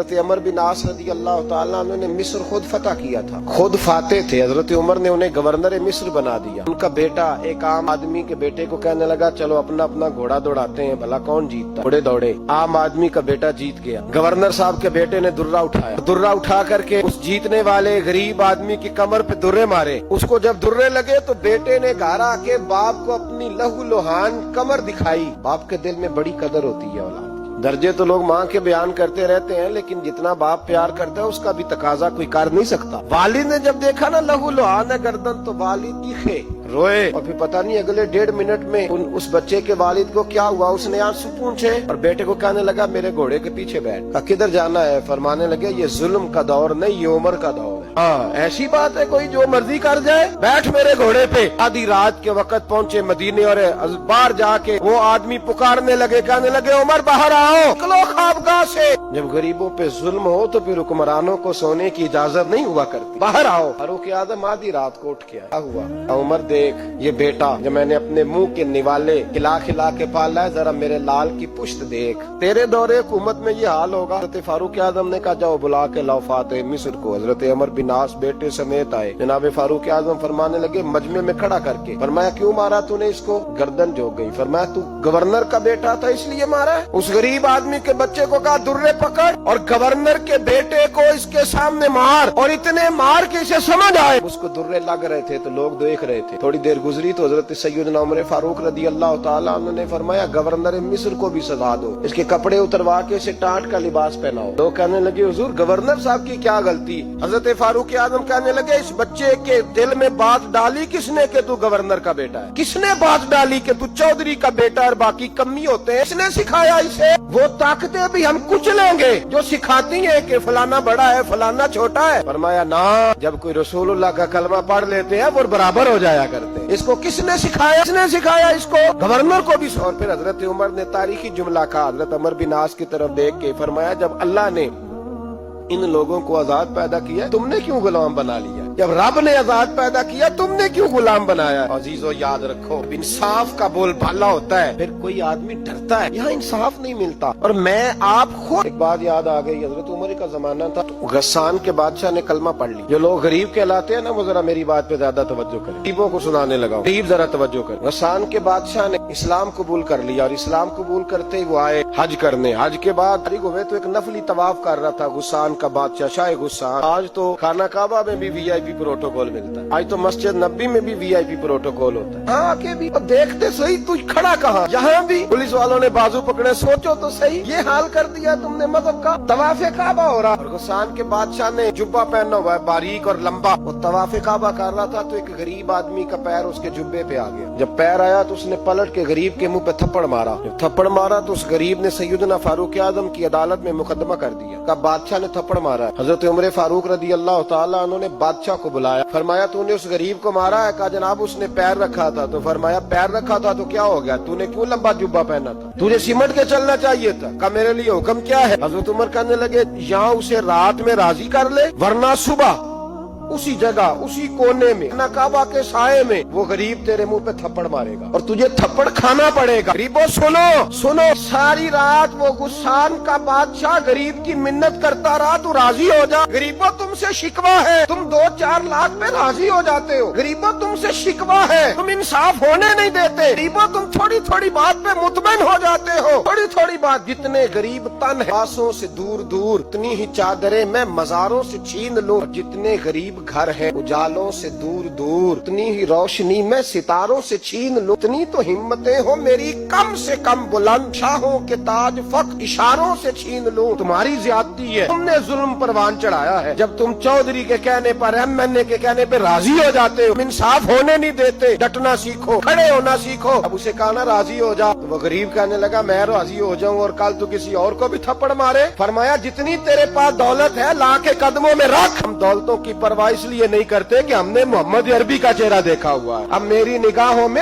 حضرت عمر بن عاص رضی اللہ تعالیٰ عنہ نے مصر خود فتح کیا تھا، خود فاتح تھے۔ حضرت عمر نے انہیں گورنر مصر بنا دیا۔ ان کا بیٹا ایک عام آدمی کے بیٹے کو کہنے لگا چلو اپنا اپنا گھوڑا دوڑاتے ہیں، بھلا کون جیتتا۔ گھوڑے دوڑے، عام آدمی کا بیٹا جیت گیا۔ گورنر صاحب کے بیٹے نے درہ اٹھایا، درہ اٹھا کر کے اس جیتنے والے غریب آدمی کی کمر پہ درے مارے۔ اس کو جب درے لگے تو بیٹے نے گھر آ کے باپ کو اپنی لہو لوہان کمر دکھائی۔ باپ کے دل میں بڑی قدر ہوتی ہے اولاد۔ درجے تو لوگ ماں کے بیان کرتے رہتے ہیں، لیکن جتنا باپ پیار کرتا ہے اس کا بھی تقاضا کوئی کر نہیں سکتا۔ والد نے جب دیکھا نا لہو لوہان ہے گردن، تو والد چیخے، روئے، اور پھر پتہ نہیں اگلے 1.5 منٹ میں اس بچے کے والد کو کیا ہوا، اس نے آنسو پونچھے اور بیٹے کو کہنے لگا میرے گھوڑے کے پیچھے بیٹھ۔ کہا کدھر جانا ہے؟ فرمانے لگے یہ ظلم کا دور نہیں، یہ عمر کا دور ہے۔ ہاں ایسی بات ہے کوئی جو مرضی کر جائے؟ بیٹھ میرے گھوڑے پہ۔ آدھی رات کے وقت پہنچے مدینے اور باہر جا کے وہ آدمی پکارنے لگے، کہنے لگے عمر باہر آؤ، نکلو خوابگاہ سے۔ جب غریبوں پہ ظلم ہو تو پھر حکمرانوں کو سونے کی اجازت نہیں ہوا کرتی۔ باہر آؤ۔ فاروق اعظم آدھی رات کو اٹھ کے آیا، کیا ہوا؟ عمر دیکھ یہ بیٹا جو میں نے اپنے منہ کے نوالے کھلا کھلا کے پالا ہے، ذرا میرے لال کی پشت دیکھ، تیرے دور حکومت میں یہ حال ہوگا۔ حضرت فاروق اعظم نے کہا جاؤ بلا کے لاؤ فاتح مصر کو۔ حضرت عمر بن عاص بیٹے سمیت آئے۔ جناب فاروق اعظم فرمانے لگے مجمع میں کھڑا کر کے، فرمایا کیوں مارا تو نے اس کو؟ گردن جھک گئی۔ فرمایا تو گورنر کا بیٹا تھا اس لیے مارا ہے؟ اس غریب آدمی کے بچے کو کہا درے پکڑ اور گورنر کے بیٹے کو اس کے سامنے مار، اور اتنے مار کے اسے سمجھ آئے۔ اس کو درے لگ رہے تھے تو لوگ دیکھ رہے تھے۔ تھوڑی دیر گزری تو حضرت سیدنا عمر فاروق رضی اللہ تعالیٰ عنہ نے فرمایا گورنر مصر کو بھی سزا دو، اس کے کپڑے اتروا کے اسے ٹاٹ کا لباس پہناؤ۔ لوگ کہنے لگے حضور گورنر صاحب کی کیا غلطی؟ حضرت فاروق اعظم کہنے لگے اس بچے کے دل میں بات ڈالی کس نے کہ تو گورنر کا بیٹا ہے؟ کس نے بات ڈالی کہ تو چودھری کا بیٹا اور باقی کمی ہوتے ہیں؟ اس نے سکھایا اسے؟ وہ طاقتیں بھی ہم کچھ لیں گے جو سکھاتی ہیں کہ فلانا بڑا ہے فلانا چھوٹا ہے۔ فرمایا نہ، جب کوئی رسول اللہ کا کلمہ پڑھ لیتے ہیں وہ برابر ہو جایا کرتے ہیں۔ اس کو کس نے سکھایا؟ اس نے سکھایا اس کو، گورنر کو بھی۔ اور پھر حضرت عمر نے تاریخی جملہ کہا، حضرت عمر بن عاص کی طرف دیکھ کے فرمایا جب اللہ نے ان لوگوں کو آزاد پیدا کیا تم نے کیوں غلام بنا لیا؟ جب رب نے آزاد پیدا کیا تم نے کیوں غلام بنایا؟ عزیزو یاد رکھو انصاف کا بول بالا ہوتا ہے، پھر کوئی آدمی ڈرتا ہے، یہاں انصاف نہیں ملتا۔ اور میں آپ خود ایک بات یاد آ گئی، حضرت عمر کا زمانہ تھا، غسان کے بادشاہ نے کلمہ پڑھ لی۔ جو لوگ غریب کہلاتے ہیں نا وہ ذرا میری بات پہ زیادہ توجہ کریں، غریبوں کو سنانے لگا، غریب ذرا توجہ کریں۔ غسان کے بادشاہ نے اسلام قبول کر لیا، اور اسلام قبول کرتے ہی وہ آئے حج کرنے۔ حج کے بعد فارغ ہوئے تو ایک نفلی طواف کر رہا تھا غسان کا بادشاہ شاہ غسان۔ آج تو خانہ کعبہ میں بھی وی آئی پی پروٹوکول ملتا ہے، آج تو مسجد نبی میں بھی وی آئی پی پروٹوکول ہوتا ہے۔ ہاں کے بھی دیکھتے صحیح تو کھڑا کہاں؟ یہاں بھی پولیس والوں نے بازو پکڑے، سوچو تو صحیح یہ حال کر دیا تم نے مذہب کا۔ طواف کعبہ ہو رہا، اور غسان کے بادشاہ نے جبہ پہنا ہوا ہے باریک اور لمبا، وہ طواف کعبہ کر رہا تھا تو ایک غریب آدمی کا پیر اس کے جبے پہ آ گیا۔ جب پیر آیا تو اس نے پلٹ کے غریب کے منہ پہ تھپڑ مارا۔ جب تھپڑ مارا تو اس غریب نے سیدنا فاروق اعظم کی عدالت میں مقدمہ کر دیا، کہا بادشاہ نے تھپڑ مارا ہے۔ حضرت عمر فاروق رضی اللہ تعالیٰ عنہ نے بادشاہ کو بلایا، فرمایا تو نے اس غریب کو مارا ہے؟ کہا جناب اس نے پیر رکھا تھا۔ تو فرمایا پیر رکھا تھا تو کیا ہو گیا؟ تو نے کیوں لمبا جبہ پہنا تھا؟ تجھے سمٹ کے چلنا چاہیے تھا۔ کہا میرے لیے حکم کیا ہے؟ حضرت عمر کہنے لگے یہاں اسے رات میں راضی کر لے، ورنہ صبح اسی جگہ اسی کونے میں کعبہ کے سائے میں وہ غریب تیرے منہ پہ تھپڑ مارے گا اور تجھے تھپڑ کھانا پڑے گا۔ غریبوں سنو، ساری رات وہ غسان کا بادشاہ غریب کی منت کرتا رہا، تو راضی ہو جا۔ غریبوں تم سے شکوہ ہے، تم 2-4 لاکھ پہ راضی ہو جاتے ہو۔ غریبوں تم سے شکوہ ہے، تم انصاف ہونے نہیں دیتے۔ غریبوں تم تھوڑی تھوڑی بات پہ مطمئن ہو جاتے ہو، تھوڑی تھوڑی بات۔ جتنے غریب تن ہے آسوں سے دور دور، اتنی ہی چادریں میں مزاروں سے چھین لوں، اور جتنے غریب گھر ہے اجالوں سے دور دور، اتنی ہی روشنی میں ستاروں سے چھین لوں۔ اتنی تو ہمتیں ہو میری کم سے کم بلند، شاہوں کے تاج فخر اشاروں سے چھین لوں۔ تمہاری زیادتی ہے، تم نے ظلم پروان چڑھایا ہے۔ جب تم چودھری کے کہنے پر ایم این اے کے کہنے پہ راضی ہو جاتے ہو، انصاف ہونے نہیں دیتے۔ ڈٹنا سیکھو، کھڑے ہونا سیکھو۔ اب اسے کہا نا راضی ہو جا، تو وہ غریب کہنے لگا میں راضی ہو جاؤں اور کل تو کسی اور کو بھی تھپڑ مارے؟ فرمایا جتنی تیرے پاس دولت ہے لا کے قدموں میں رکھ۔ ہم دولتوں کی پرواہ اس لیے نہیں کرتے کہ ہم نے محمد عربی کا چہرہ دیکھا ہوا ہے، اب میری نگاہوں میں